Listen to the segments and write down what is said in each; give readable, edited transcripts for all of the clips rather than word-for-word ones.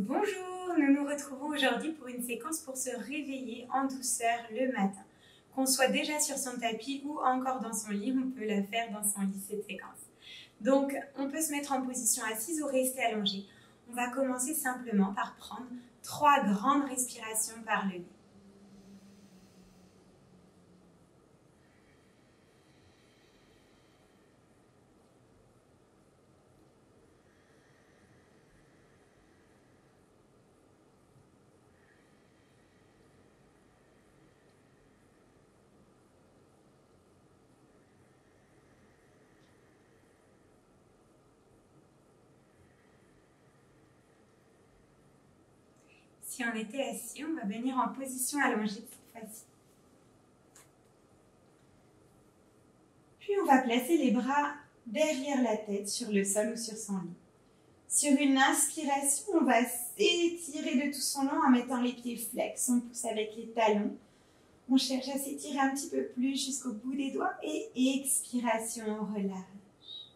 Bonjour, nous nous retrouvons aujourd'hui pour une séquence pour se réveiller en douceur le matin. Qu'on soit déjà sur son tapis ou encore dans son lit, on peut la faire dans son lit cette séquence. Donc on peut se mettre en position assise ou rester allongé. On va commencer simplement par prendre 3 grandes respirations par le nez. Si on était assis, on va venir en position allongée cette fois-ci. Puis on va placer les bras derrière la tête sur le sol ou sur son lit. Sur une inspiration, on va s'étirer de tout son long en mettant les pieds flex. On pousse avec les talons. On cherche à s'étirer un petit peu plus jusqu'au bout des doigts. Et expiration, on relâche.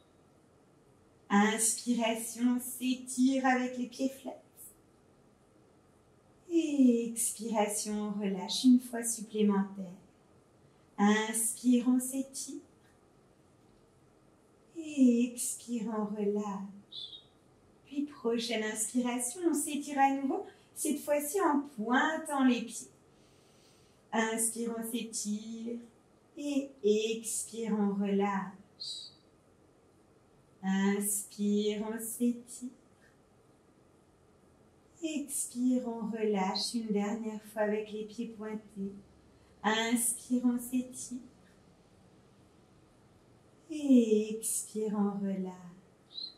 Inspiration, on s'étire avec les pieds flex. Et expiration, on relâche une fois supplémentaire. Inspire, on s'étire. Et expire, on relâche. Puis prochaine inspiration, on s'étire à nouveau, cette fois-ci en pointant les pieds. Inspire, on s'étire. Et expire, on relâche. Inspire, on s'étire. Expire, on relâche une dernière fois avec les pieds pointés. Inspire, on s'étire. Et expire, on relâche.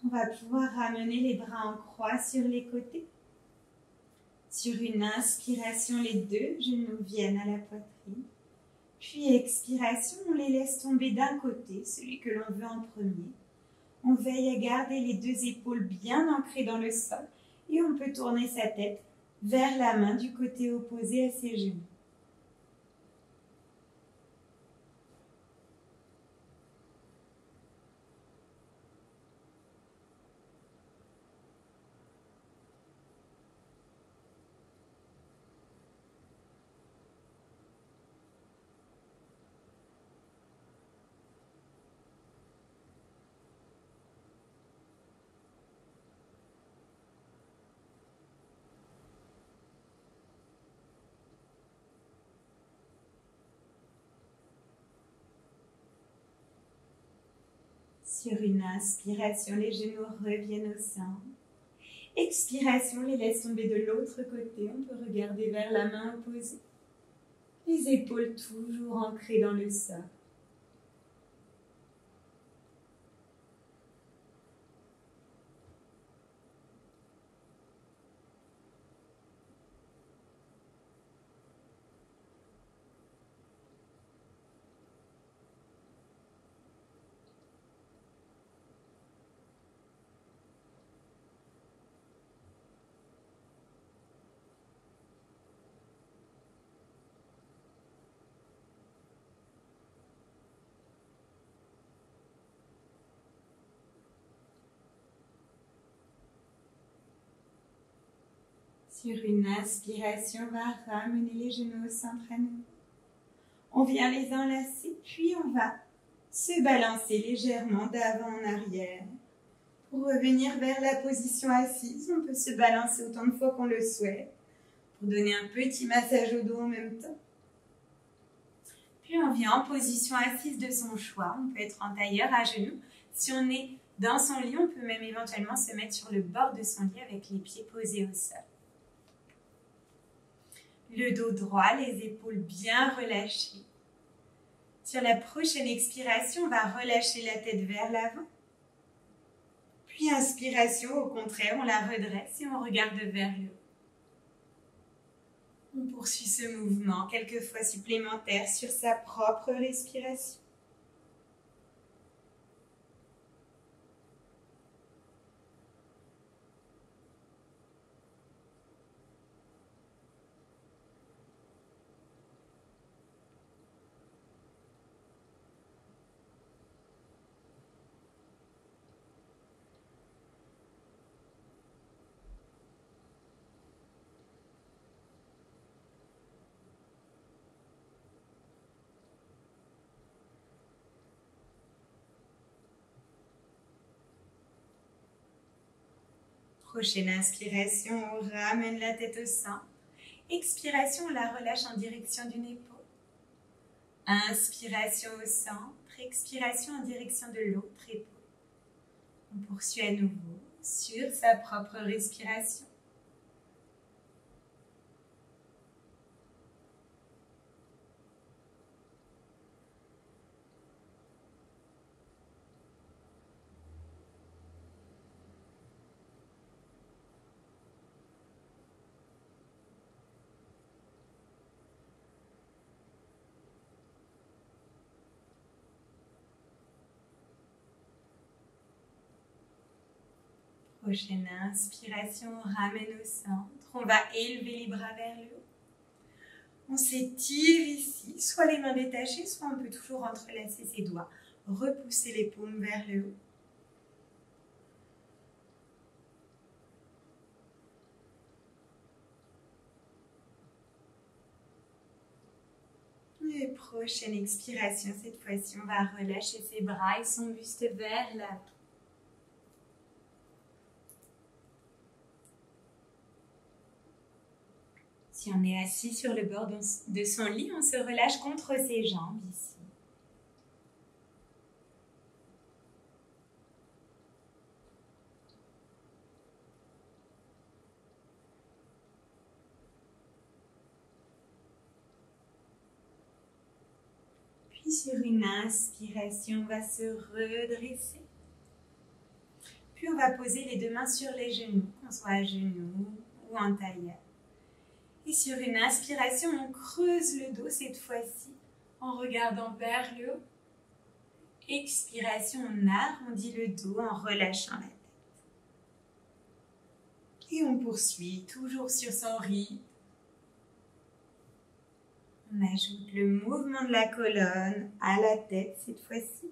On va pouvoir ramener les bras en croix sur les côtés. Sur une inspiration, les deux genoux viennent à la poitrine. Puis expiration, on les laisse tomber d'un côté, celui que l'on veut en premier. On veille à garder les deux épaules bien ancrées dans le sol. Et on peut tourner sa tête vers la main du côté opposé à ses genoux. Sur une inspiration, les genoux reviennent au centre. Expiration, les laisse tomber de l'autre côté. On peut regarder vers la main opposée. Les épaules toujours ancrées dans le sol. Sur une inspiration, on va ramener les genoux au centre à nouveau. On vient les enlacer, puis on va se balancer légèrement d'avant en arrière. Pour revenir vers la position assise, on peut se balancer autant de fois qu'on le souhaite. Pour donner un petit massage au dos en même temps. Puis on vient en position assise de son choix. On peut être en tailleur à genoux. Si on est dans son lit, on peut même éventuellement se mettre sur le bord de son lit avec les pieds posés au sol. Le dos droit, les épaules bien relâchées. Sur la prochaine expiration, on va relâcher la tête vers l'avant. Puis inspiration, au contraire, on la redresse et on regarde vers le haut. On poursuit ce mouvement quelques fois supplémentaires sur sa propre respiration. Prochaine inspiration, on ramène la tête au centre. Expiration, on la relâche en direction d'une épaule. Inspiration au centre, expiration en direction de l'autre épaule. On poursuit à nouveau sur sa propre respiration. Prochaine inspiration, on ramène au centre. On va élever les bras vers le haut. On s'étire ici, soit les mains détachées, soit on peut toujours entrelacer ses doigts. Repousser les paumes vers le haut. Et prochaine expiration, cette fois-ci, on va relâcher ses bras et son buste vers l'avant. Si on est assis sur le bord de son lit, on se relâche contre ses jambes ici. Puis sur une inspiration, on va se redresser. Puis on va poser les deux mains sur les genoux, qu'on soit à genoux ou en tailleur. Et sur une inspiration, on creuse le dos cette fois-ci en regardant vers le haut. Expiration, on arrondit le dos en relâchant la tête. Et on poursuit toujours sur son rythme. On ajoute le mouvement de la colonne à la tête cette fois-ci.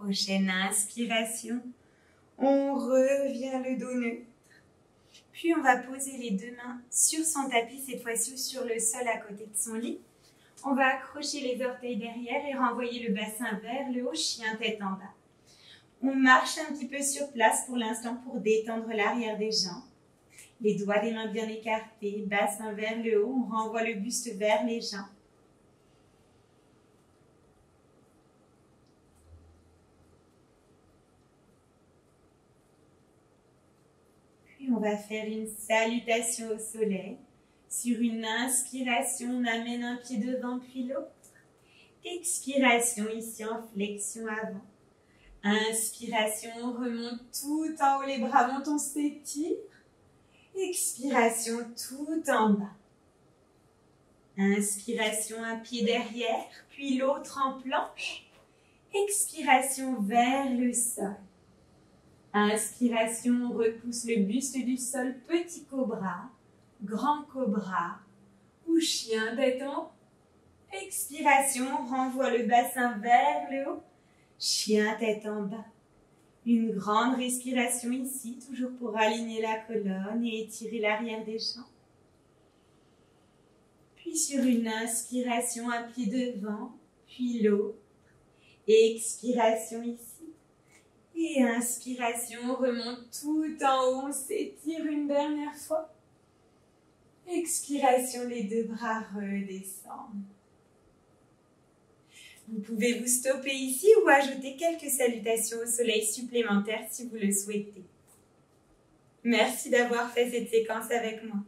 Prochaine inspiration, on revient le dos neutre. Puis on va poser les deux mains sur son tapis, cette fois-ci sur le sol à côté de son lit. On va accrocher les orteils derrière et renvoyer le bassin vers le haut, chien tête en bas. On marche un petit peu sur place pour l'instant pour détendre l'arrière des jambes. Les doigts des mains bien écartés, bassin vers le haut, on renvoie le buste vers les jambes. On va faire une salutation au soleil. Sur une inspiration, on amène un pied devant puis l'autre. Expiration ici en flexion avant. Inspiration, on remonte tout en haut, les bras montent, on s'étire. Expiration, tout en bas. Inspiration, un pied derrière, puis l'autre en planche. Expiration vers le sol. Inspiration, on repousse le buste du sol, petit cobra, grand cobra ou chien tête en haut. Expiration, on renvoie le bassin vers le haut, chien tête en bas. Une grande respiration ici, toujours pour aligner la colonne et étirer l'arrière des jambes. Puis sur une inspiration, un pied devant, puis l'autre. Expiration ici. Et inspiration, on remonte tout en haut, on s'étire une dernière fois. Expiration, les deux bras redescendent. Vous pouvez vous stopper ici ou ajouter quelques salutations au soleil supplémentaires si vous le souhaitez. Merci d'avoir fait cette séquence avec moi.